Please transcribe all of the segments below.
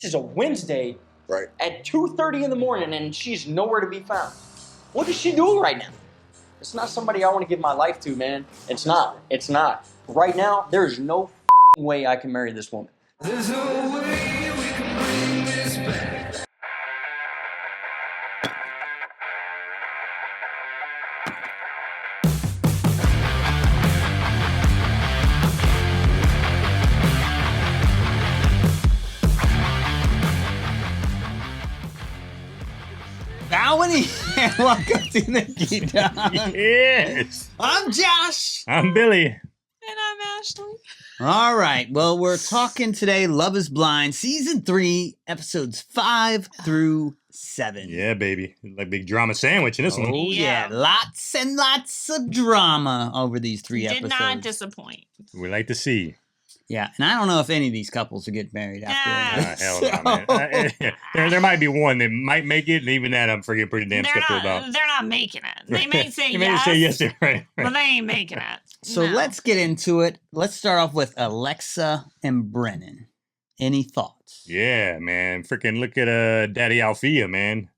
This is a Wednesday at 2:30 in the morning, and she's nowhere to be found. What is she doing right now? It's not somebody I want to give my life to, man. It's not. It's not. Right now, there's no way I can marry this woman. There's no way we can bring this back. Howdy, and welcome to the Geek Dog. Yes. I'm Josh. I'm Billy. And I'm Ashley. All right, well, we're talking today Love is Blind, Season 3, Episodes 5 through 7. Yeah, baby. Like big drama sandwich in this one. Oh, yeah. Lots and lots of drama over these 3 episodes. Did not disappoint. We like to see. Yeah, and I don't know if any of these couples will get married after this. Hell no, man. There might be one that might make it, and even that I'm freaking pretty damn skeptical about. They're not making it. They may say They yes. may say yes, right. But they ain't making it. So let's get into it. Let's start off with Alexa and Brennan. Any thoughts? Yeah, man. Freaking look at Daddy Althea, man.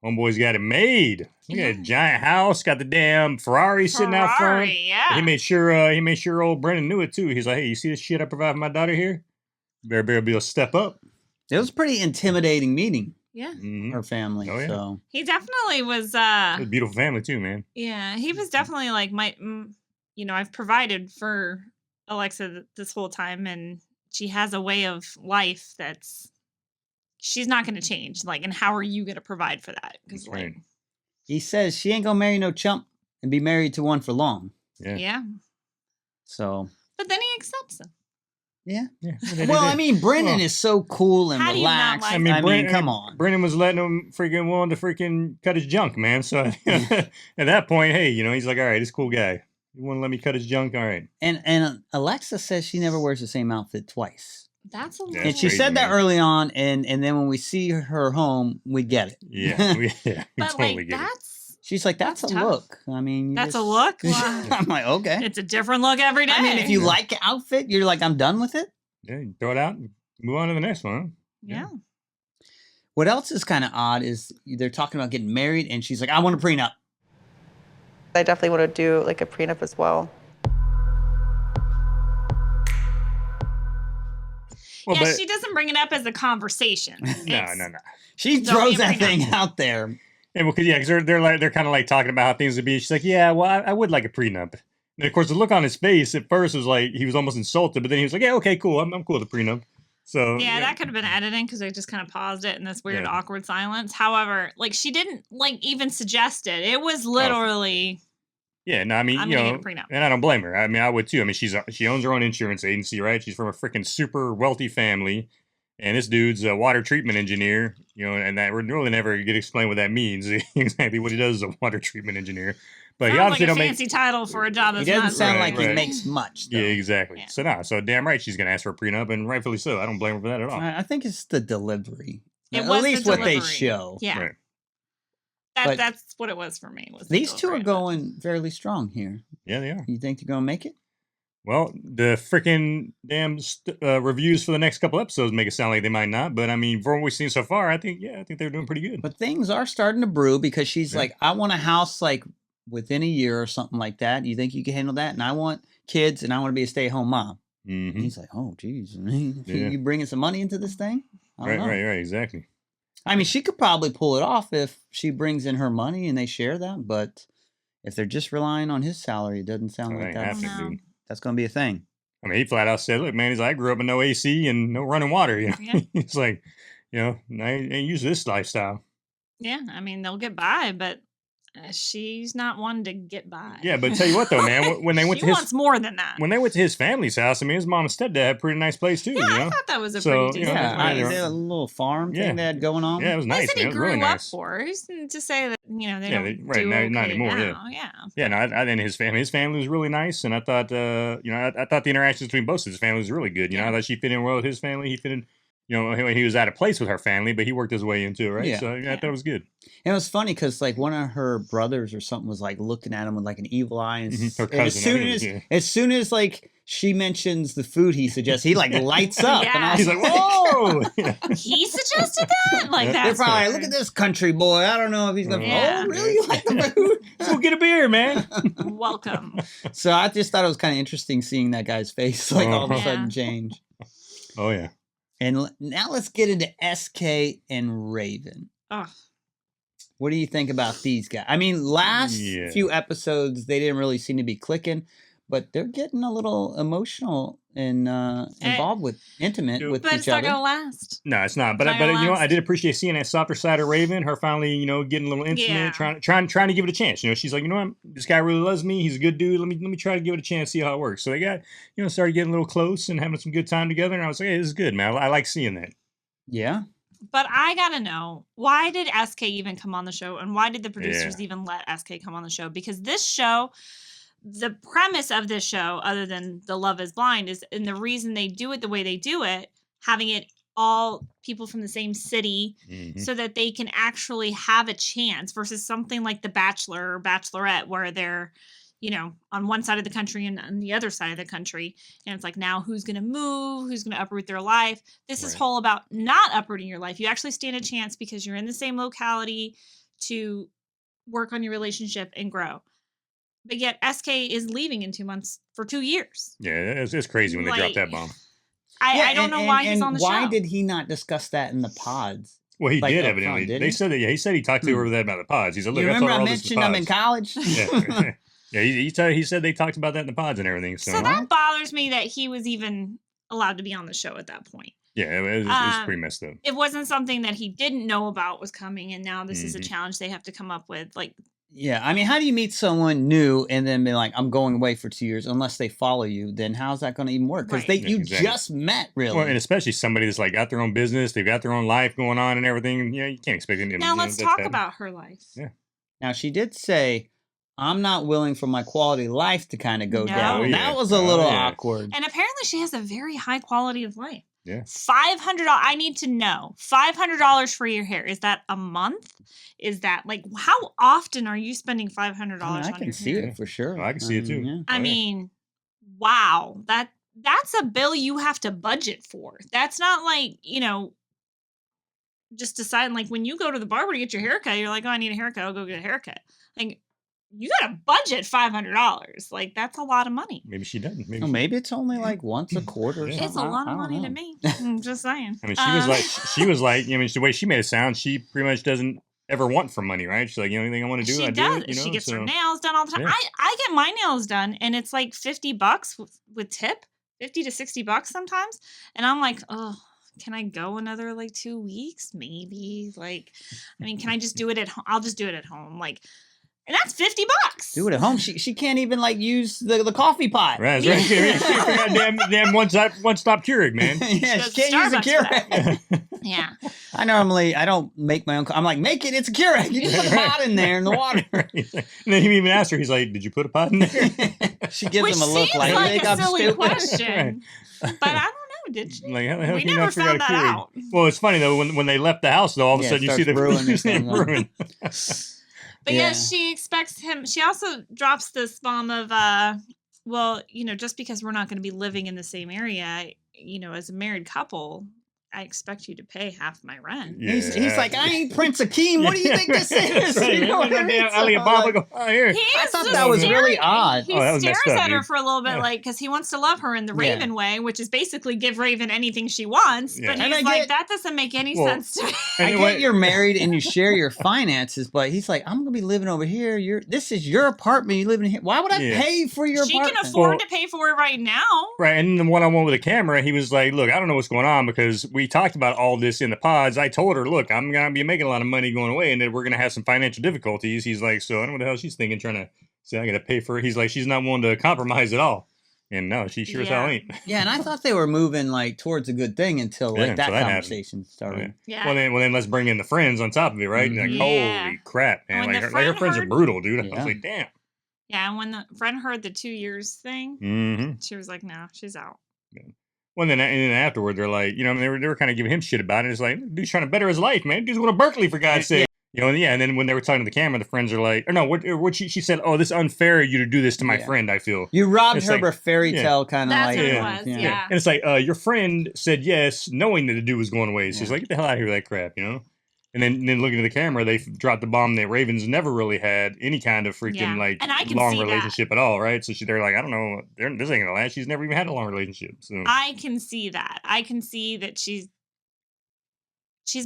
Homeboy's got it made. Look at a giant house. Got the damn Ferrari sitting out front. Yeah. He made sure old Brennan knew it too. He's like, hey, you see this shit I provide for my daughter here? Better be able to step up. It was a pretty intimidating meeting. Yeah. Mm-hmm. Her family. Oh, yeah. So He definitely was. It was a beautiful family too, man. Yeah, he was definitely like I've provided for Alexa this whole time, and she has a way of life that's she's not going to change. Like, and how are you going to provide for that? Because right. he says she ain't gonna marry no chump and be married to one for long. yeah. So, But then he accepts him. yeah. Yeah. Well, I mean, Brennan is so cool and How do you not relaxed. like I mean, come on. Brennan was letting him freaking willing to freaking cut his junk, man. So at that point, hey, he's like, all right, this cool guy. You want to let me cut his junk? All right. And Alexa says she never wears the same outfit twice. That's a little. And she crazy, said that man. early on, and then when we see her home, we get it. Yeah, we But totally like get it. that's She's like, that's a tough. look. I mean, you That's a just- look? Wow. I'm like, okay. it's a different look every day. I mean, if you like the outfit, you're like, I'm done with it. Yeah, you throw it out and move on to the next one. yeah. What else is kind of odd is they're talking about getting married, and she's like, I want a prenup. I definitely want to do like a prenup as well. Well, Yeah, but she doesn't bring it up as a conversation. no. She Don't throws be a that prenup. thing out there. And because they're kind of like talking about how things would be. She's like, yeah, well, I would like a prenup. And of course, the look on his face at first was like he was almost insulted, but then he was like, yeah, okay, cool, I'm cool with the prenup. So Yeah, that could have been editing because they just kind of paused it in this weird, Yeah. awkward silence. However, like she didn't like even suggest it. It was literally, Yeah, no, I mean, I'm gonna get a prenup. and I don't blame her. I mean, I would too. I mean, she owns her own insurance agency, right? She's from a freaking super wealthy family, and this dude's a water treatment engineer, and that we really never get explained what that means. Exactly what he does is a water treatment engineer, but he sounds obviously like a don't fancy title for a job He that's doesn't not sound Right, like he right. makes much. Though. Yeah, exactly. Yeah. So damn right she's gonna ask for a prenup, and rightfully so. I don't blame her for that at all. I think it's the delivery. It At was the least what they delivery. show. Yeah, Right. But that's what it was for me. Was the These two are delivery of it. going fairly strong here. Yeah, they are. You think they're going to make it? Well, the freaking damn reviews for the next couple episodes make it sound like they might not, but I mean, from what we've seen so far, I think they're doing pretty good. But things are starting to brew because she's Yeah. like, I want a house like within a year or something like that. You think you can handle that? And I want kids and I want to be a stay-at-home mom. Mm-hmm. And he's like, oh, geez. Yeah. You bringing some money into this thing? I don't know. Right, exactly. I mean, she could probably pull it off if she brings in her money and they share that. But if they're just relying on his salary, it doesn't sound That like ain't that's, happening, No. dude. that's going to be a thing. I mean, he flat out said, "Look, man, he's like, I grew up with no AC and no running water. Yeah. He's like, I ain't used to this lifestyle. Yeah, I mean they'll get by, but she's not one to get by. Yeah, but tell you what, though, man, when they went she to wants more than that. when they went to his family's house, I mean, his mom and stepdad had a pretty nice place too. Yeah, you I know? thought that was a So, pretty you know, decent Yeah, they're- place. a little farm Yeah. thing they had going on. Yeah, it was nice. That's what Man. he It was grew really up nice. for. He's to say that they Yeah, don't right, do not okay anymore, yeah. now. Yeah. Yeah, no, I think his family was really nice, and I thought, I thought the interactions between both of his families was really good. I thought she fit in well with his family. He fit in, he was out of place with her family, but he worked his way into it, right? Yeah. So I thought it was good. And it was funny because like one of her brothers or something was like looking at him with like an evil eye, and, Mhm, her and cousin, I think it was, yeah. as soon as like she mentions the food he suggests, he like lights up. And I was He's like, whoa! He suggested that? Like, they're that's probably like, look at this country boy. I don't know if he's gonna. Yeah. Oh, really? You like the food? Let's go get a beer, man. Welcome. So I just thought it was kind of interesting seeing that guy's face like all of a Yeah. sudden change. Oh yeah. And now let's get into SK and Raven. Oh, What do you think about these guys? I mean, last Yeah. few episodes they didn't really seem to be clicking, but they're getting a little emotional and involved with intimate Dude. with but each it's not other. gonna last. No, it's not. But It's not but gonna you know, I last. did appreciate seeing that softer side of Raven. Her finally, you know, getting a little intimate, Yeah. trying to give it a chance. You know, she's like, you know what, this guy really loves me. He's a good dude. Let me try to give it a chance, see how it works. So they got, you know, started getting a little close and having some good time together. And I was like, hey, this is good, man. I like seeing that. Yeah. But I gotta know, why did SK even come on the show, and why did the producers even let SK come on the show? Because this show, the premise of this show, other than the Love is Blind, is, and the reason they do it the way they do it, having it all people from the same city, Mhm. so that they can actually have a chance, versus something like The Bachelor or Bachelorette, where they're, you know, on one side of the country and on the other side of the country. And it's like, now who's going to move? Who's going to uproot their life? This is Right. whole about not uprooting your life. You actually stand a chance because you're in the same locality to work on your relationship and grow. But yet SK is leaving in 2 months for 2 years. Yeah, it's crazy when they dropped that Like, bomb. I don't know why he's on the show. Why did he not discuss that in the pods? Well, he Like, did up evidently. front, didn't They he? said that. Yeah, he said he talked to her that about the pods. He said, "Look, You I told remember her I all this in mentioned the I'm in pods." college? Yeah, yeah. He said they talked about that in the pods and everything. So, So that bothers me that he was even allowed to be on the show at that point. yeah, it was pretty messed up. It wasn't something that he didn't know about was coming, and now this is a Mhm. challenge they have to come up with. Like, Yeah, I mean, how do you meet someone new and then be like, "I'm going away for 2 years," unless they follow you? Then how's that going to even work? Because Right. Yeah, you exactly. just met, really. Well, and especially somebody that's like got their own business, they've got their own life going on and everything. You know, you can't expect anything. now let's talk about her life. Yeah. Now she did say, "I'm not willing for my quality of life to kind of go No. down." Oh, yeah. That was a Oh, little yeah. awkward. And apparently she has a very high quality of life. Yeah. $500. I need to know. $500 for your hair. Is that a month? Is that like, how often are you spending $500 I mean, I on can your see hair? it for sure. I can see it too. Yeah. I Oh, yeah. mean, wow. That's a bill you have to budget for. That's not like, you know, just deciding, like, when you go to the barber to get your haircut, you're like, oh, I need a haircut. I'll go get a haircut. Like, you got to budget $500. Like, that's a lot of money. Maybe she doesn't. Maybe Oh, she- maybe it's only like once a quarter or Yeah. something. It's a lot I of don't money to know. me. I'm just saying. I mean, she was like, I mean, the way she made it sound, she pretty much doesn't ever want for money, right? She's like, you know, anything I want to do, She I does. do it. You know, She gets her so- nails done all the time. Yeah. I get my nails done, and it's like $50 with tip, $50 to $60 sometimes. And I'm like, oh, can I go another like 2 weeks? Maybe. Like, I mean, can I just do it at home? I'll just do it at home. Like, and that's $50. Do it at home. She can't even like use the coffee pot. Right, that's right. She can't figure out damn one stop Keurig, man. Yeah, Goes she to can't use a Starbucks for Keurig. Yeah. I don't make my own. I'm like, make it. It's a Keurig. You just put the pot in there in the water. He's like- and then he even asked her, he's like, did you put a pot in there? She gives Which him a look seems like, like think a I'm silly stupid. question. But I don't know. Did she? Like, how the hell We can you never not figure out found a that Keurig? out. Well, it's funny though, when they left the house though, all of a Yeah, it sudden you see starts the brewing or it's something. brewing. But yeah, Yeah. she expects him. She also drops this bomb of, well, you know, just because we're not going to be living in the same area, you know, as a married couple, I expect you to pay half my rent. He's like, I ain't Prince Akeem. What do you think this is? That's right. You know what I mean? So, Alibaba like, go, oh, here. He I is thought just that was really staring- odd. He Oh, that was stares messed up, at her dude. for a little bit, Yeah. like, because he wants to love her in the Yeah. Raven way, which is basically give Raven anything she wants. Yeah. But And he's I like, get- that doesn't make any Well, sense to me. I Anyway- get you're married and you share your finances, but he's like, I'm gonna be living over here. This is your apartment. You live in here. Why would I Yeah. pay for your She apartment? can afford Well- to pay for it right now. Right, and the one-on-one with the camera, he was like, look, I don't know what's going on because we talked about all this in the pods. I told her, look, I'm going to be making a lot of money going away and then we're going to have some financial difficulties. He's like, so I don't know what the hell she's thinking, trying to say I got to pay for it. He's like, she's not willing to compromise at all. And no, she sure as hell Yeah. ain't. Yeah, and I thought they were moving like towards a good thing until Yeah, like that until that happened. conversation Oh, started. yeah. Well, then let's bring in the friends on top of it, right? And like, Yeah. holy crap, And man! when Like the her, like her friend friends are heard- brutal, dude. I Yeah. was like, damn. Yeah, and when the friend heard the 2 years thing, Mm-hmm. she was like, no, she's out. Well, then and then afterward, they're like, you know, they were kind of giving him shit about it. It's like, dude's trying to better his life, man. Dude's going to Berkeley for God's sake. You know, and then when they were talking to the camera, the friends are like, or no, what she said, oh, this is unfair of you to do this to my friend, I feel. You robbed It's her like- of a fairy tale kind of That's like. what it thing. was, yeah. And it's like, your friend said yes, knowing that the dude was going away. So she's like, get the hell out of here with that crap, you know? And then looking at the camera, they dropped the bomb that Ravens never really had any kind of freaking like And I can long see that. relationship at all, right? So they're like, I don't know, this ain't gonna last. She's never even had a long relationship. So I can see that. I can see that she's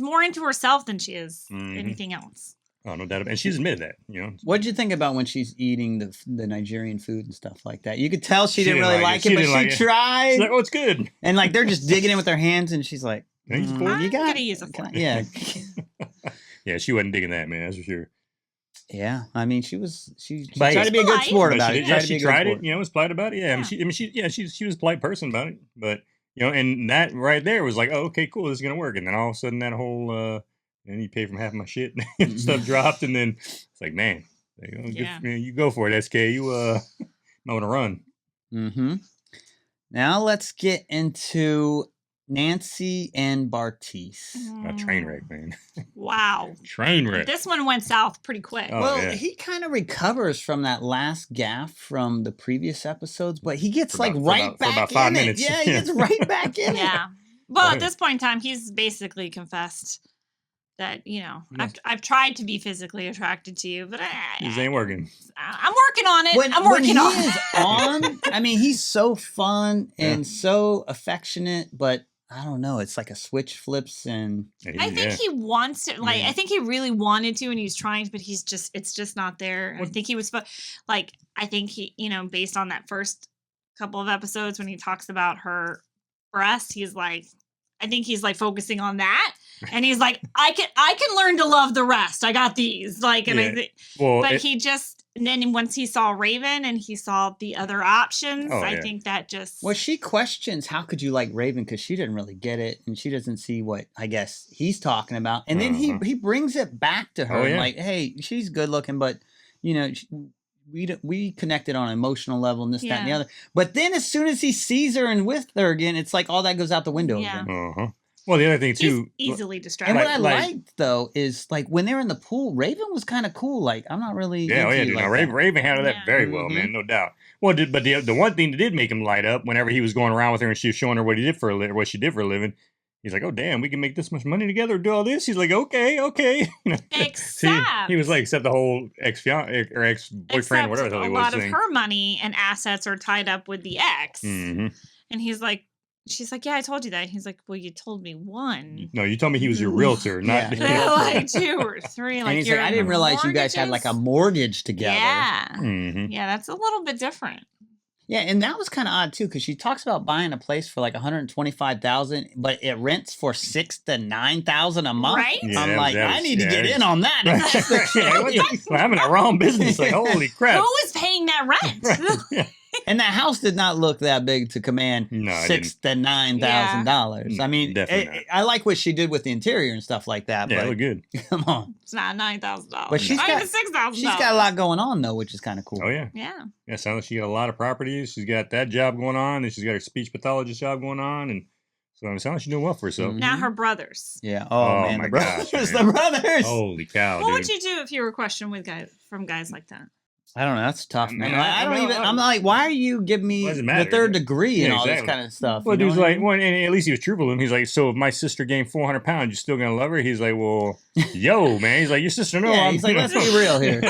more into herself than she is anything else. oh, no doubt. And she's admitted that, you know. What'd you think about when she's eating the Nigerian food and stuff like that? You could tell she didn't really like it, but she tried. She's like, oh, it's good. And like they're just digging in with their hands, and she's like, Can I use a fork? I'm "You got gonna use a fork." Yeah, Yeah, she wasn't digging that, man. That's for sure. yeah. I mean, she But tried to be a good polite. sport But about she it. did, yeah, to be she a good tried sport. it. You know, was polite about it. Yeah, she was a polite person about it. But you know, and that right there was like, oh, okay, cool, this is gonna work. And then all of a sudden, that whole and you pay for half my shit and stuff dropped, and then it's like, man, you know, Yeah. you go for it, SK. You might want to run. Mm-hmm. Now let's get into Nancy and Bartise. A train wreck, man. Wow. Train wreck. This one went south pretty quick. Oh, Well, yeah. he kind of recovers from that last gaffe from the previous episodes, but he gets For like about- right for about back 5 in minutes. it. Yeah, he Yeah. gets right back in it. Yeah. Well, Oh, at yeah. this point in time, he's basically confessed that, you know, Yeah. I've tried to be physically attracted to you, but This ain't working. I'm working on it. I'm When working he on is it. on, I mean, he's so fun and so affectionate, but I don't know. It's like a switch flips and I think he wants to, like, Yeah. I think he really wanted to and he's trying, but it's just not there. I think he was, like, I think he, you know, based on that first couple of episodes when he talks about her breast, he's like, I think he's like focusing on that. And he's like, I can learn to love the rest. I got these. Like, and Yeah. I think, Well, but he just, and then once he saw Raven and he saw the other options, Oh, I yeah. think that just, well, she questions how could you like Raven because she didn't really get it and she doesn't see what I guess he's talking about. And then he brings it back to her Oh, and yeah. like, hey, she's good looking, but you know. We connected on an emotional level and this, that, and the Yeah. other. But then as soon as he sees her and with her again, it's like all that goes out the window Yeah. again. Well, the other thing he's too. easily And distracted. what I Like- liked though is like when they're in the pool, Raven was kind of cool. Like I'm not really Yeah, oh into yeah, you dude. like Now, that. Raven handled that Yeah. very well, Mhm. man, no doubt. Well, but the one thing that did make him light up whenever he was going around with her and she was showing her what he did for what she did for a living. He's like, oh damn, we can make this much money together, do all this. He's like, okay. See, he was like, except the whole ex-fiance or ex-boyfriend, Except whatever the hell he a was lot of saying. her money and assets are tied up with the ex. Mhm. And he's like, she's like, yeah, I told you that. He's like, well, you told me one. No, you told me he was your realtor, not. Yeah. They're like 2 or 3. And Like, he's like, I didn't realize you guys had like a mortgages?" mortgage together. Yeah. Mhm. Yeah, that's a little bit different. Yeah, and that was kind of odd too, because she talks about buying a place for like $125,000, but it rents for $6,000 to $9,000 a month. Right? Yeah, I'm that like, was- I need to yeah, get it's- in on that. If that's the case. Well, I'm in the wrong business. Like, holy crap. Who is paying that rent? Yeah. And that house did not look that big to command No, it $6,000 to $9,000. I mean, Definitely not. I like what she did with the interior and stuff like that. Yeah, it but looked good. come on, It's not $9,000. But she's Not got- even $6,000. she's got a lot going on though, which is kind of cool. Oh yeah. Yeah. Yeah, sounds like she got a lot of properties. She's got that job going on, and she's got her speech pathologist job going on, and so it sounds like she's doing well for herself. Mhm. Now her brothers. Yeah. Oh, man, my the brothers, gosh, the man. brothers. Holy cow, What dude! would you do if you were questioned with guys like that? I don't know. That's tough, man. I don't I even. I'm like, why are you giving me What does it the matter? third degree and Yeah, all this exactly. kind of stuff? Well, you know dude's what I like, mean? well, and at least he was truthful to him. He's like, so if my sister gained 400 pounds, you still gonna love her? He's like, well, yo, man. He's like, your sister know. Yeah, I'm, he's like, you know, let's be real here.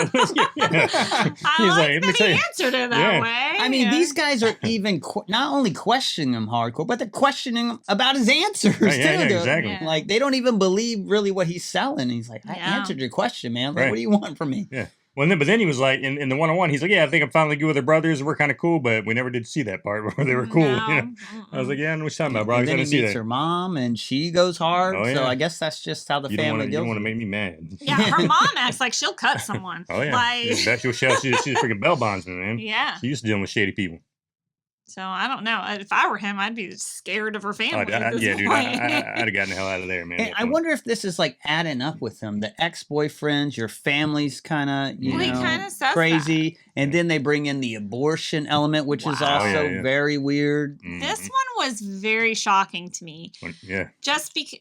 Yeah. I He's like let me that tell he you. answered it that Yeah. way. I mean, Yeah. these guys are even not only questioning him hardcore, but they're questioning him about his answers Right, too. yeah, dude. exactly. Yeah. Like they don't even believe really what he's selling. He's like, I Yeah. answered your question, man. Like, Right. what do you want from me? Yeah. Well, but then he was like, in the one-on-one, he's like, yeah, I think I'm finally good with her brothers. We're kind of cool, but we never did see that part where they were cool. No. You know? I was like, yeah, I know what you're talking about, bro. I And then he didn't see meets that. her mom, and she goes hard. Oh, So yeah. I guess that's just how the You don't family want deals. to with make it. me mad. Yeah, her mom acts like she'll cut someone. Oh yeah, Like, she's a freaking bell bondsman, man. yeah. She used to dealing with shady people. So I don't know. If I were him, I'd be scared of her family. at this Yeah, dude, point. I'd have gotten the hell out of there, man. And I wonder if this is like adding up with him. The ex-boyfriends, your family's kind of, Well, he kinda says that. crazy. And then they bring in the abortion element, which is Wow. also Yeah. very weird. Mhm. This one was very shocking to me. Yeah, Just because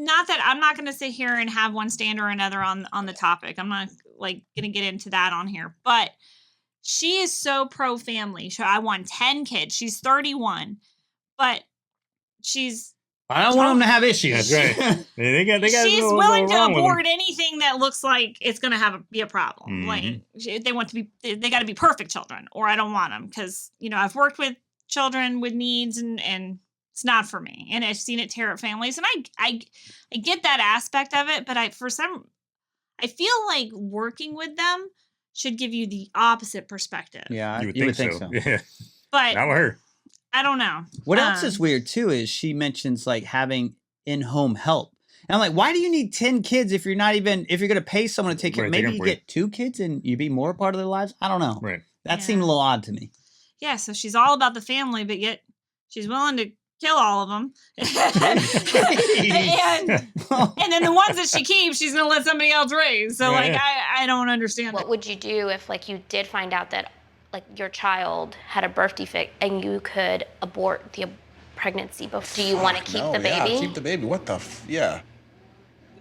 not that I'm not going to sit here and have one stand or another on the topic. I'm not like going to get into that on here, but she is so pro family. So I want 10 kids. She's 31, but she's. I don't want them to have issues. That's right. They got she's little willing to wrong with abort anything that looks like it's going to be a problem. Like they got to be perfect children, or I don't want them because I've worked with children with needs and it's not for me, and I've seen it tear up families, and I get that aspect of it, but I feel like working with them should give you the opposite perspective. Yeah, you would think so. Yeah, but not with her. I don't know. What else is weird too is she mentions like having in-home help. And I'm like, why do you need 10 kids if you're going to pay someone to take care? Maybe you get 2 kids and you be more a part of their lives. I don't know. Right. That seemed a little odd to me. Yeah. So she's all about the family, but yet she's willing to kill all of them. and then the ones that she keeps, she's going to let somebody else raise. So I don't understand. What would you do if like you did find out that like your child had a birth defect and you could abort the pregnancy? Do you want to keep the baby? Yeah, keep the baby. What the yeah.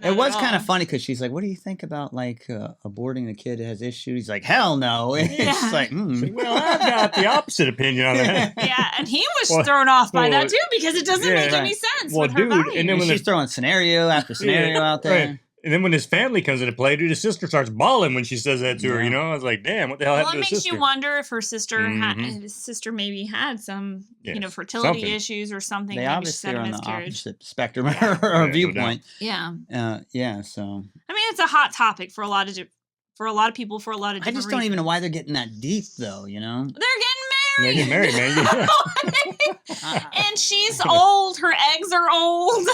It was kind of funny because she's like, what do you think about like aborting a kid that has issues? He's like, hell no. And it's like, well, I've got the opposite opinion on that. Yeah, and he was thrown off by that too because it doesn't make any sense. Well, with her values. And then when she's throwing scenario after scenario out there. Right. And then when his family comes into play, his sister starts bawling when she says that to her. I was like, damn, what the hell happened to his sister? Well, it makes you wonder if her sister, his sister maybe had some, fertility issues or something. They maybe obviously are on the miscarriage. opposite spectrum or viewpoint. Yeah. So. I mean, it's a hot topic for a lot of people for a lot of different I just don't even know why they're getting that deep, though. They're getting married. They're getting married, man. And she's old. Her eggs are old.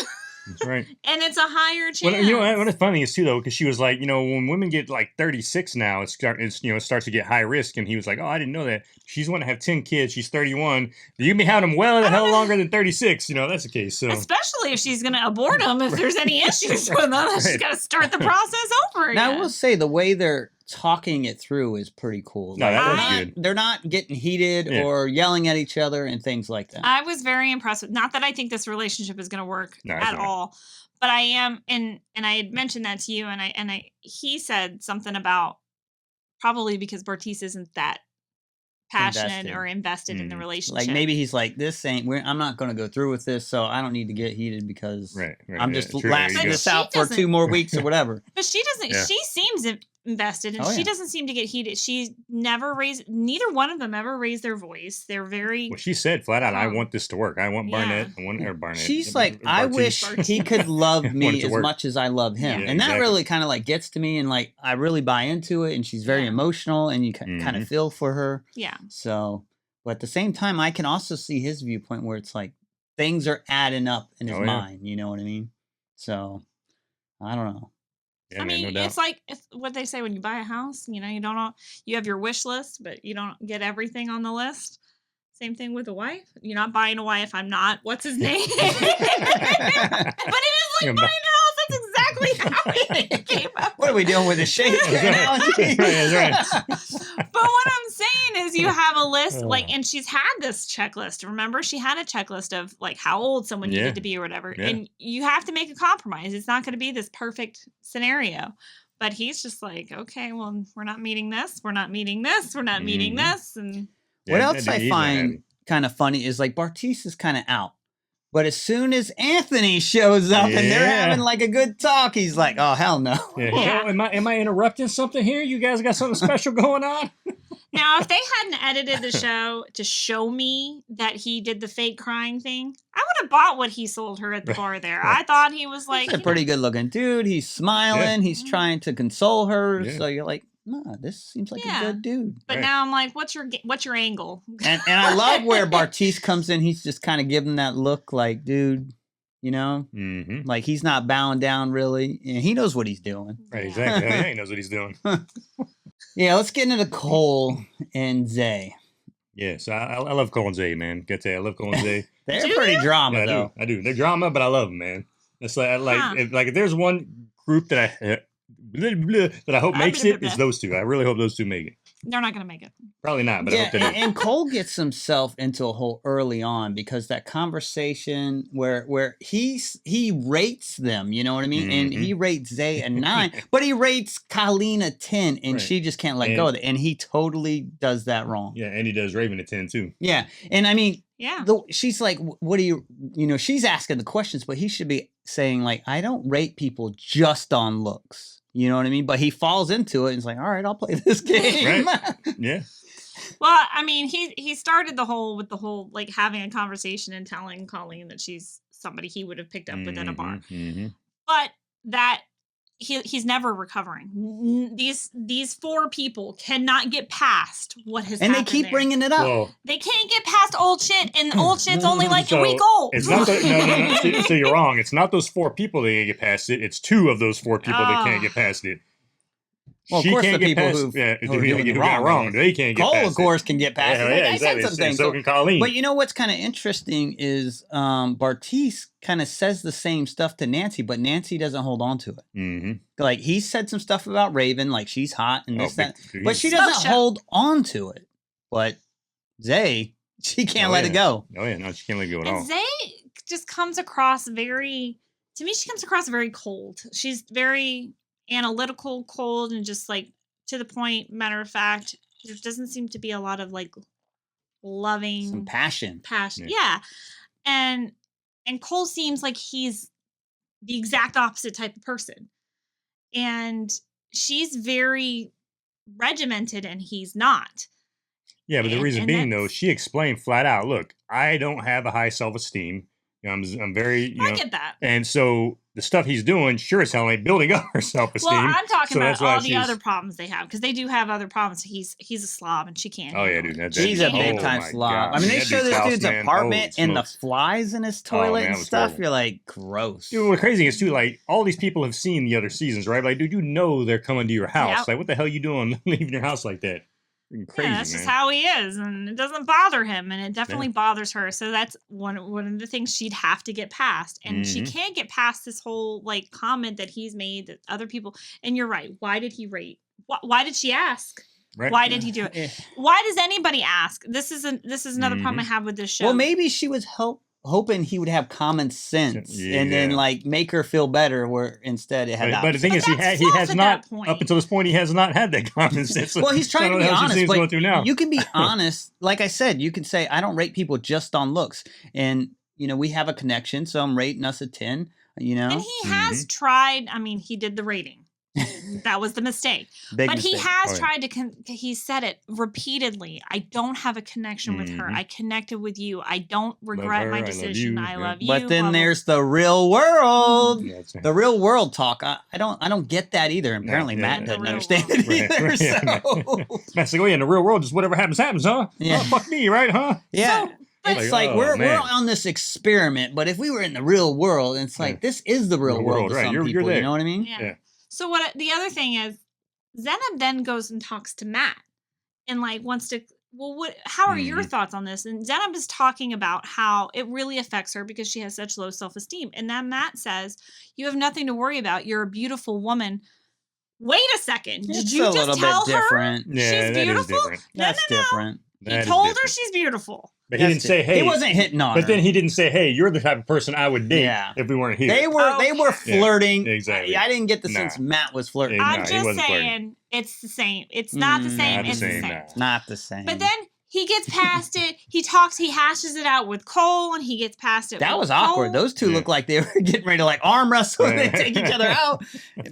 That's right. And it's a higher chance. Well, what the funny is too, though, because she was like, when women get like 36 now, it starts to get high risk. And he was like, oh, I didn't know that. She's wanting to have 10 kids. She's 31. You can be having them well the hell longer than 36. That's the case. So especially if she's going to abort them, if there's any issues with them, she's got to start the process over again. Now, I will say the way they're talking it through is pretty cool. No, that was good. They're not getting heated or yelling at each other and things like that. I was very impressed with, not that I think this relationship is going to work at all, but I am, and I had mentioned that to you, and he said something about probably because Bartise isn't that passionate or invested in the relationship. Like maybe he's like, I'm not going to go through with this, so I don't need to get heated because I'm just lasting this out for 2 more weeks or whatever. But she doesn't. Yeah. She seems invested, and she doesn't seem to get heated. She never raised. Neither one of them ever raised their voice. They're very. Well, she said flat out, "I want this to work. I want Barnett. I want her Barnett." She's like, "I wish he could love me as much as I love him," and that really kind of like gets to me, and like I really buy into it. And she's very emotional, and you kind of feel for her. Yeah. So, but at the same time, I can also see his viewpoint where it's like things are adding up in his mind. You know what I mean? So, I don't know. Yeah, I mean, it's like what they say when you buy a house. You have your wish list, but you don't get everything on the list. Same thing with a wife. You're not buying a wife. I'm not. What's his name? But it is like buying a house. That's exactly how it came up. What are we doing with the shape analogy? But what I'm saying is you have a list, and she's had this checklist. Remember, she had a checklist of like how old someone needed to be or whatever. Yeah. And you have to make a compromise. It's not going to be this perfect scenario. But he's just like, okay, well, we're not meeting this. We're not meeting this. We're not meeting this. And what else I find kind of funny is like Bartise is kind of out. But as soon as Anthony shows up and they're having like a good talk, he's like, "Oh hell no!" Yeah. Oh, am I interrupting something here? You guys got something special going on? Now, if they hadn't edited the show to show me that he did the fake crying thing, I would have bought what he sold her at the bar there. I thought he was like, he's a pretty good looking dude. He's smiling. He's trying to console her. Yeah. So you're like, no, this seems like a good dude. But now I'm like, what's your angle? And I love where Bartise comes in. He's just kind of giving that look like, dude, like he's not bowing down really. And he knows what he's doing. Right, exactly. Yeah, he knows what he's doing. Yeah, let's get into Cole and Zay. Yeah, so I love Cole and Zay, man. Get to I love Cole and Zay. They're pretty drama, though. I do. They're drama, but I love them, man. It's if there's one group that I hope makes it, it's those two. I really hope those two make it. They're not going to make it. Probably not, but I hope they do. And Cole gets himself into a hole early on because that conversation where he rates them, you know what I mean? And he rates Zay a 9, but he rates Colleen a 10, and she just can't let go of it. And he totally does that wrong. Yeah, and he does Raven a 10 too. Yeah, and I mean, yeah, she's like, what do you know? She's asking the questions, but he should be saying like, I don't rate people just on looks. You know what I mean? But he falls into it and he's like, all right, I'll play this game. Right. Yeah. Well, I mean, he started the whole like having a conversation and telling Colleen that she's somebody he would have picked up with at a bar. But that he's never recovering. These 4 people cannot get past what has happened. And they keep bringing it up. Well, they can't get past old shit, and old shit's only like a week old. It's not no. So you're wrong. It's not those 4 people that can't get past it. It's 2 of those 4 people that can't get past it. Well, of course, the people who got wrong, they can't get Cole, past it. of course, can get past it. Yeah, exactly. I said something. So can Colleen. But you know what's kind of interesting is Bartise kind of says the same stuff to Nancy, but Nancy doesn't hold on to it. Like, he said some stuff about Raven, like she's hot and this, that. But she doesn't hold on to it. But Zay, she can't let it go. Oh, yeah. No, she can't let it go at all. And Zay just comes across to me, she comes across very cold. She's very analytical, cold, and just like to the point. Matter of fact, there doesn't seem to be a lot of like loving, some passion. Yeah. And Cole seems like he's the exact opposite type of person, and she's very regimented and he's not. Yeah, but the reason being though, she explained flat out, look, I don't have a high self-esteem. You know, I'm very, I get that. And so the stuff he's doing sure as hell ain't building up her self-esteem. Well, I'm talking about all the other problems they have, because they do have other problems. He's a slob and she can't. Oh yeah, dude. She's a big time slob. I mean, they show this dude's apartment and the flies in his toilet and stuff. You're like, gross. Dude, what's crazy is too, like, all these people have seen the other seasons, right? Like, dude, you know they're coming to your house. Like, what the hell are you doing leaving your house like that? Crazy, that's just how he is, and it doesn't bother him, and it definitely bothers her. So that's one of the things she'd have to get past, and she can't get past this whole like comment that he's made that other people. And you're right. Why did he rate? Why did she ask? Right. Why did he do it? Why does anybody ask? This is another problem I have with this show. Well, maybe she was hoping he would have common sense and then like make her feel better, where instead it had but the thing is, he has not up until this point, he has not had that common sense. Well, he's trying to be honest, but going through now. You can be honest. Like I said, you can say, I don't rate people just on looks, and you know, we have a connection, so I'm rating us a 10, you know. And he has tried. I mean, he did the rating. That was the mistake. He has tried to, he said it repeatedly. I don't have a connection with her. I connected with you. I don't regret my decision. I love you. But then there's the real world. The real world talk. I don't get that either. Apparently Matt doesn't understand it either. So. Matt's like, oh yeah, in the real world, just whatever happens, huh? Yeah. Oh, fuck me, right, huh? Yeah. So, it's like we're on this experiment, but if we were in the real world, it's like this is the real world to some people. You're there. You know what I mean? Yeah. So the other thing is, Zanab then goes and talks to Matt and like wants to, how are your thoughts on this? And Zanab is talking about how it really affects her because she has such low self-esteem. And then Matt says, you have nothing to worry about. You're a beautiful woman. Wait a second. Did you just tell her she's beautiful? That's different. He told her she's beautiful. But he didn't say, hey. He wasn't hitting on her. But then he didn't say, hey, you're the type of person I would date if we weren't here. They were flirting. Yeah, exactly. I didn't get the sense Matt was flirting. I'm just saying, it's the same. It's not the same. It's the same. Not the same. But then he gets past it. He hashes it out with Cole, and he gets past it. That was awkward. Those two look like they were getting ready to like arm wrestle and they take each other out.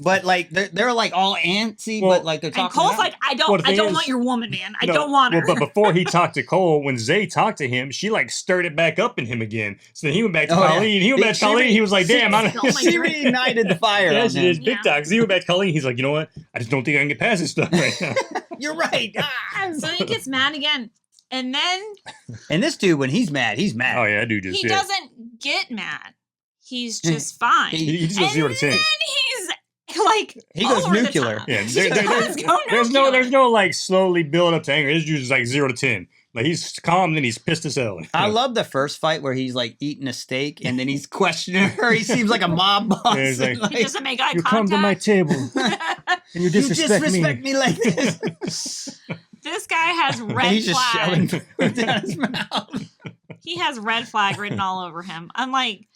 But like they're like all antsy, but like they're talking. And Cole's like, I don't want your woman, man. I don't want her. But before he talked to Cole, when Zay talked to him, she like stirred it back up in him again. So then he went back to Colleen. He went back to Colleen. He was like, damn, she reignited the fire. Yeah, she did big time. He went back to Colleen. He's like, you know what? I just don't think I can get past this stuff right now. You're right. So he gets mad again. And then... And this dude, when he's mad, he's mad. Oh, yeah, that dude just... He doesn't get mad. He's just fine. He just goes 0 to 10. And then he's, like, he goes nuclear. Yeah, there's no, like, slowly build up to anger. This dude's, like, 0 to 10. Like, he's calm, then he's pissed as hell. I love the first fight where he's, like, eating a steak, and then he's questioning her. He seems like a mob boss. Yeah, he's like, he doesn't make eye contact. You come to my table, and you disrespect me like this. This guy has And red he's just shoving flag. food down his mouth. He has red flag written all over him. I'm like,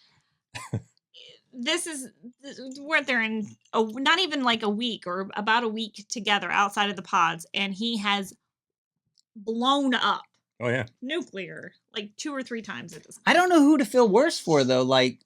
where they're in not even like a week or about a week together outside of the pods, and he has blown up. Oh yeah. Nuclear, like 2 or 3 times at this point. I don't know who to feel worse for though, like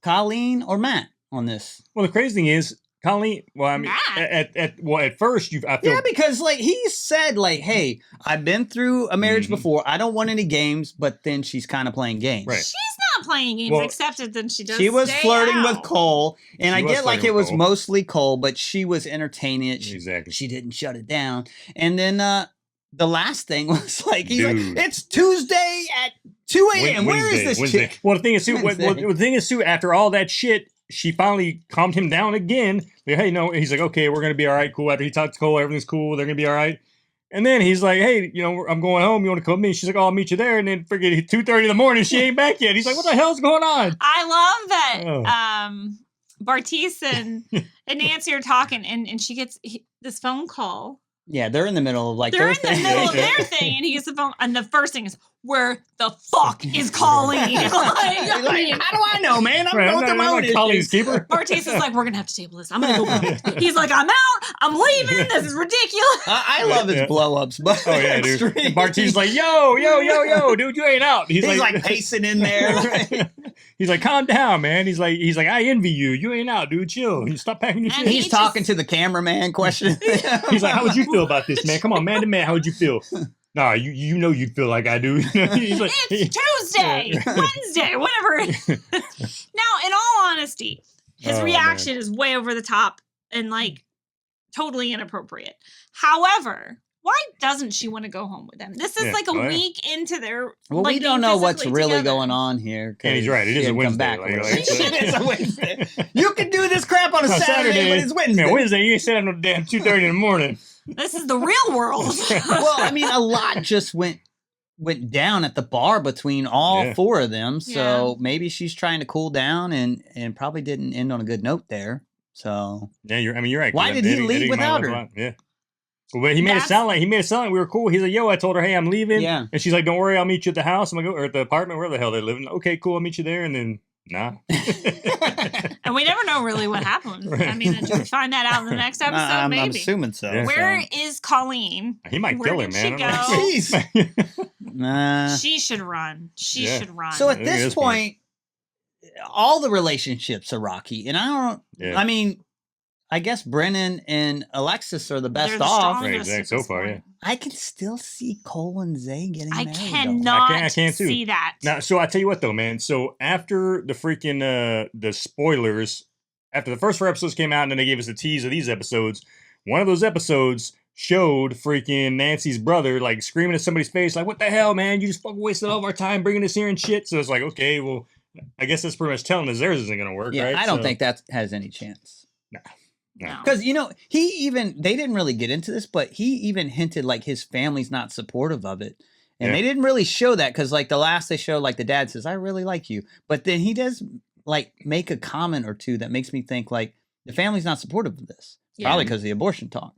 Colleen or Matt on this. Well, the crazy thing is, Colleen. Well, I mean, Matt. at first, I feel Yeah, because like he said, like, hey, I've been through a marriage before. I don't want any games, but then she's kind of playing games. Right. She's not playing games, except that she does. She was stay flirting out. with Cole, and I She was get like flirting it with was Cole. mostly Cole, but she was entertaining it. Exactly. She didn't shut it down. And then the last thing was like, he's Dude. like, it's Tuesday at 2 a.m. Where is this Wednesday. chick? Well, the thing is, too, Wednesday. the thing is, too, after all that shit, she finally calmed him down again. Like, hey, no, he's like, okay, we're gonna be all right, cool. After he talked to Cole, everything's cool. They're gonna be all right. And then he's like, hey, I'm going home. You want to come with me? She's like, oh, I'll meet you there. And then freaking 2:30 in the morning, she ain't back yet. He's like, what the hell's going on? I love that. Oh. Bartise and Nancy are talking, and she gets this phone call. Yeah, they're in the middle of like They're their in thing. the middle of their thing, and he gets the phone, and the first thing is, "Where the fuck is Colleen?" He's like, how do I know, man? I'm Right, going through my own Colleen's issues. keeper. Bartise is like, "We're gonna have to table this. I'm gonna go back." He's like, "I'm out. I'm leaving. This is ridiculous." I love his Yeah. blow-ups, but Oh yeah, dude. extreme. Barti's like, yo, dude, you ain't out. He's like pacing in there. He's like, calm down, man. He's like, I envy you. You ain't out, dude. Chill. You stop packing your And shit. He's talking to the cameraman, questioning. He's like, how would you feel about this, man? Come on, man to man, how would you feel? Nah, you know you'd feel like I do. He's like, It's Tuesday, Wednesday, whatever. Now, in all honesty, his Oh, reaction is way over the top and like totally inappropriate. However, why doesn't she want to go home with him? This is Yeah, like a oh, yeah. week into their. Well, like, we don't being know what's physically really together. going on here. And he's right. It is a Wednesday. It is a Wednesday. You can do this crap on a On Saturday, but it's Wednesday. Man, Wednesday, you ain't set up no damn 2:30 in the morning. This is the real world. Well, I mean, a lot just went down at the bar between all Yeah. 4 of them. So maybe she's trying to cool down and probably didn't end on a good note there. So Yeah, you're right. Why did he leave without her? Yeah. Well, but he made it sound like we were cool. He's like, yo, I told her, hey, I'm leaving. Yeah. And she's like, don't worry, I'll meet you at the house. I'm like, or at the apartment, where the hell they're living. Okay, cool, I'll meet you there. And then, nah. And we never know really what happened. Right. I mean, did we find that out in the next episode? I'm Maybe. assuming so. Yeah. Where is Colleen? He might Where kill her, did man. she I go? don't know. Nah. She should run. She Yeah. should run. So at I think at this this point, all the relationships are rocky, and I don't. Yeah. I mean, I guess Brennan and Alexis are the best They're the off. Right, strongest exactly. at So this far, point. I can still see Cole and Zay getting I married. though. cannot I can too. see that. Now, so I tell you what, though, man. So after the freaking the spoilers, after the first 4 episodes came out, and then they gave us a tease of these episodes, one of those episodes showed freaking Nancy's brother like screaming at somebody's face, like, "What the hell, man? You just fucking wasted all of our time bringing us here and shit." So it's like, okay, well, I guess that's pretty much telling us theirs isn't gonna work, Yeah, right? I don't So- think that has any chance. No. Because they didn't really get into this, but he even hinted like his family's not supportive of it, and Yeah. they didn't really show that because like the last they showed, like the dad says, "I really like you," but then he does like make a comment or two that makes me think like the family's not supportive of this. Yeah. Probably because of the abortion talk.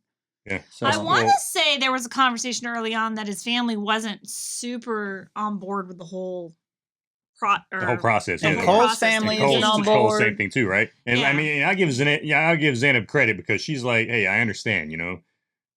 Yeah. So I want to say there was a conversation early on that his family wasn't super on board with the whole the whole process. And yeah. Cole's family Cole's, isn't on Cole's board. same thing too, right? And I Yeah. mean, I give Zanab credit because she's like, hey, I understand, you know.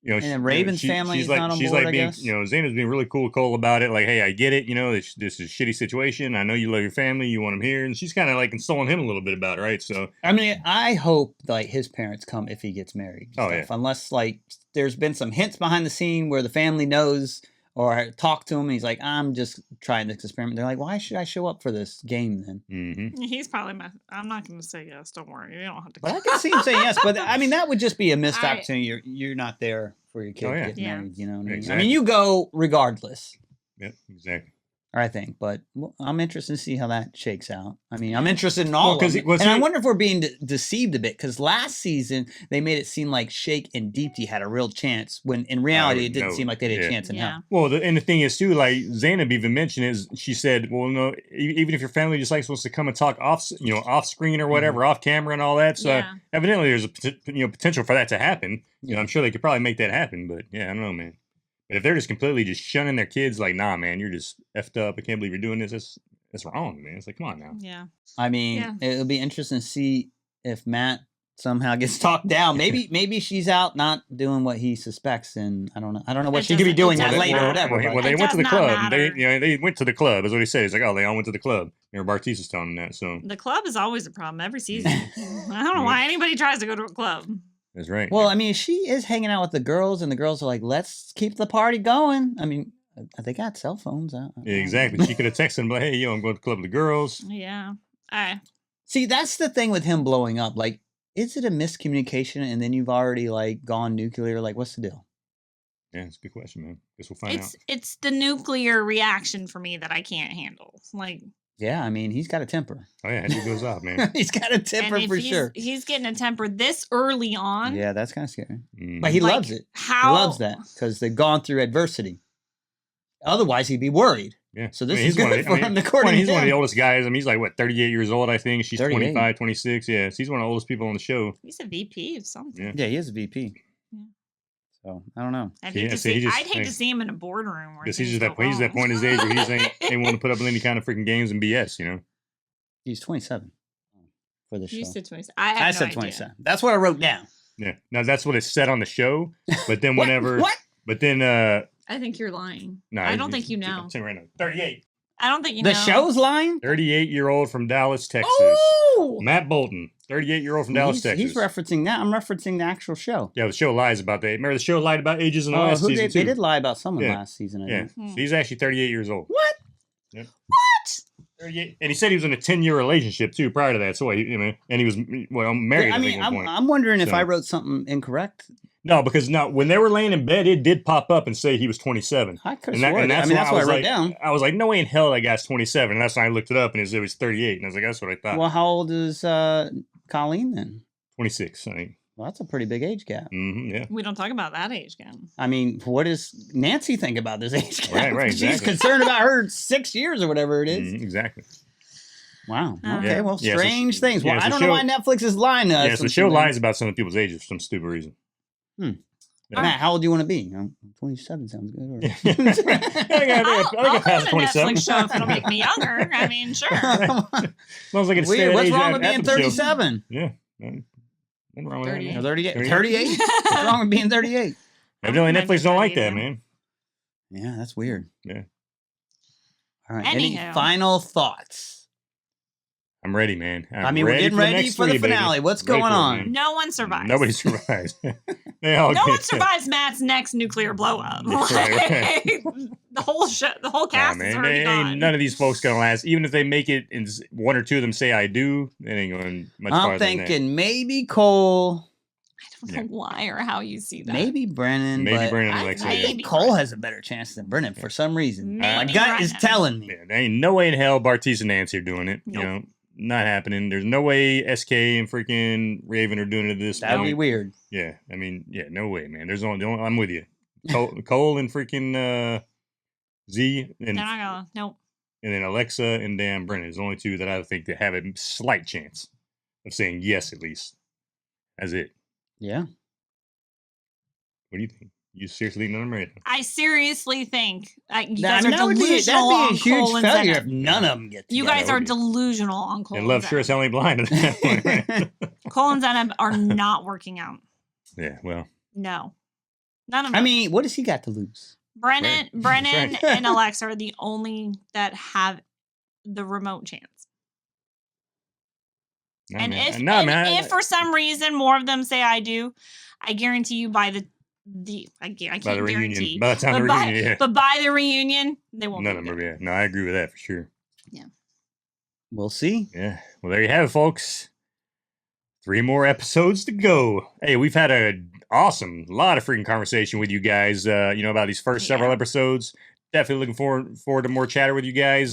And then Raven's family is not on she's board, like I being, guess. Zanab's being really cool with Cole about it. Like, hey, I get it. You know, this is a shitty situation. I know you love your family. You want them here. And she's kind of like consoling him a little bit about it, right? So, I mean, I hope like his parents come if he gets married. and Oh, stuff. Unless like there's been some hints behind the scene where the family knows or talk to him and he's like, I'm just trying this experiment. They're like, why should I show up for this game then? mm-hmm. He's probably I'm not going to say yes. Don't worry. You don't have to. But I can see him saying yes. But I mean, that would just be a missed I- opportunity. You're not there for your kid Oh, yeah. getting Yeah. married. You know what I mean? I Exactly. mean, you go regardless. Yep, exactly. I think, but I'm interested to see how that shakes out. I mean, I'm interested in all Well, 'cause of he- it. well, And I see- wonder if we're being deceived a bit, because last season they made it seem like Shake and Deepti had a real chance, when in reality it didn't no. seem like they had Yeah. a chance in Yeah. hell. Well, and the thing is too, like Zanab even mentioned is she said, well, no, even if your family just like supposed to come and talk off screen or whatever, off camera and all that. So Yeah. evidently there's a potential for that to happen. You know, I'm sure they could probably make that happen, but yeah, I don't know, man. But if they're just completely just shunning their kids, like, nah, man, you're just effed up. I can't believe you're doing this. That's wrong, man. It's like, come on now. Yeah. I mean, Yeah. it'll be interesting to see if Matt somehow gets talked down. Maybe she's out not doing what he suspects, and I don't know. I don't know what It she could be doesn't- doing it that doesn't later or matter. whatever. Well, but- they It went to the does not club. matter. They went to the club, is what he said. He's like, oh, they all went to the club. Bartise is telling him that, so The club is always a problem every season. I don't know why anybody tries to go to a club. that's right. Well, I mean, she is hanging out with the girls, and the girls are like, "Let's keep the party going." I mean, they got cell phones. Yeah, exactly. She could have texted him, like, hey, yo, I'm going to the club with the girls. Yeah. See, that's the thing with him blowing up. Like, is it a miscommunication, and then you've already like gone nuclear? Like, what's the deal? Yeah, it's a good question, man. Guess we'll find out. It's the nuclear reaction for me that I can't handle. Like, Yeah, I mean, he's got a temper. Oh, yeah, he goes off, man. He's got a temper and if for he's, sure. he's getting a temper this early on. Yeah, that's kind of scary. Mhm. But he Like, loves it. how- He loves that because they've gone through adversity. Otherwise, he'd be worried. Yeah. So this I mean, is good for him, according he's to one of the him. oldest guys. I mean, he's like, what, 38 years old, I think. She's 38. 25, 26. Yeah, so he's one of the oldest people on the show. He's a VP of something. Yeah. Yeah, he is a VP. Yeah. So I don't know. I'd Yeah, hate, to, so he see, just- I'd hate to see him in a boardroom. Where Because he's things just go he's that point in his age where he's ain't want to put up with any kind of freaking games and BS, you know? He's 27 for the show. You said 27. I have no said idea. 27. That's what I wrote down. Yeah. Now, that's what it said on the show. But then What? whenever... What? But then... I think you're lying. No, I don't think you know. I'm saying right now. 38. I don't think you The know. show's line? 38-year-old from Dallas, Texas. Oh! Matt Bolton. 38-year-old from Dallas, Texas. He's referencing that. I'm referencing the actual show. Yeah, the show lies about that. Remember the show lied about ages in the Oh, last who season, did, too? they did lie about someone Yeah. last season. I Yeah. think. So he's actually 38 years old. What? Yep. What? 38. And he said he was in a 10-year relationship, too, prior to that. So, and he was, married, I I think, mean, at one point. I'm wondering if So- I wrote something incorrect. No, because when they were laying in bed, it did pop up and say he was 27. I could And have sworn. I mean, that's why what I wrote like, down. I was like, no way in hell that guy's 27. And that's when I looked it up and it was 38. And I was like, that's what I thought. Well, how old is Colleen then? 26, I think. Well, that's a pretty big age gap. Yeah. We don't talk about that age gap. I mean, what does Nancy think about this age gap? Right, She's exactly. concerned about her 6 years or whatever it is. Exactly. Wow. Uh, Okay. Yeah. Well, Yeah, so- strange things. Well, yeah, so I don't know why Netflix is lying to us. Yeah, so on the show some lies things. about some people's ages for some stupid reason. Yeah. Matt, how old do you want to be? 27 sounds good. Or... I think I passed I'll 27. Netflix show if it'll make me younger. I mean, sure. As long as I can stay Weird. that What's age wrong with after being the show. 37? Yeah. Nothing wrong with that. 38. man. 38. 38? 38? What's wrong with being 38? Evidently, Might be Netflix don't like 38 that, now. man. Yeah, that's weird. Yeah. All right. Any Anyhow. final thoughts? I'm ready, man. I'm I mean, we're getting ready next for the three, baby. finale. What's Ready going for it, on? man. No one survives. Nobody survives. They all No get one survives Matt's next nuclear blow up. That's right. The whole show, the whole Nah, cast is man, already gone. none of these folks gonna last. Even if they make it, and one or two of them say "I do," it ain't going much farther I'm than that. thinking maybe Cole, I don't know why or how you see that. maybe Brennan. Maybe but Brennan, I like I that. think Cole has a better chance than Brennan for some reason. My Maybe gut is Brennan. telling me. Yeah, there ain't no way in hell Bartise and Nancy are doing it. Nope. You know, not happening. There's no way SK and freaking Raven are doing it at this That'd point. be weird. Yeah, I mean, yeah, no way, man. There's only I'm with you. Cole and freaking Z They're not gonna. Nope. and then Alexa and Dan Brennan is the only two that I think that have a slight chance of saying yes, at least. That's it. Yeah. What do you think? You seriously think none of them are right? I seriously think you That- guys I mean, are that would be delusional a on huge Cole and failure Zanab. if none of them get You together. guys are delusional on Cole. And Love sure as hell ain't blind at that point, right? Cole and Zanab are not working out. Yeah, well, No, none of them. I mean, what does he got to lose? Brennan, Right. Brennan, That's right. and Alexa are the only that have the remote chance. nah, And man. if Nah, and man, if for some reason more of them say I do, I guarantee you by the I can't by the guarantee. reunion, by the time the But by, reunion, yeah, but by the reunion, they won't. none be of them are. together. Yeah, no, I agree with that for sure. We'll see. Yeah, well, there you have it, folks. 3 more episodes to go. Hey, we've had a lot of freaking conversation with you guys. About these first several Yeah. episodes. Definitely looking forward to more chatter with you guys.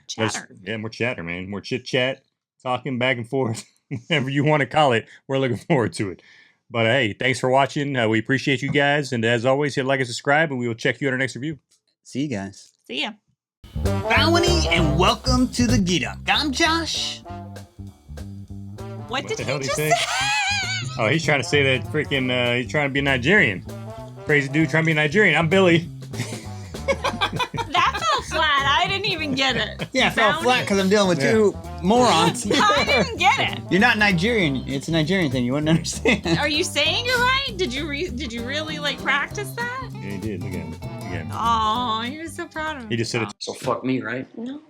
Chatter. More chatter, man. More chit chat, talking back and forth, whatever you want to call it. We're looking forward to it. But hey, thanks for watching. We appreciate you guys, and as always, hit like and subscribe, and we will check you at our next review. See you guys. See ya. Bounty and welcome to the Get Up. I'm Josh. What did the he hell did just he say? say? Oh, he's trying to say that freaking, he's trying to be Nigerian. Crazy dude trying to be Nigerian. I'm Billy. That fell flat. I didn't even get it. Yeah, it fell Brownie? flat because I'm dealing with two morons. I didn't get it. You're not Nigerian. It's a Nigerian thing. You wouldn't understand. Are you saying it right? Did you really like practice that? Yeah, he did. Again. Oh, you're so proud of me. He just said it. So fuck me, right? No.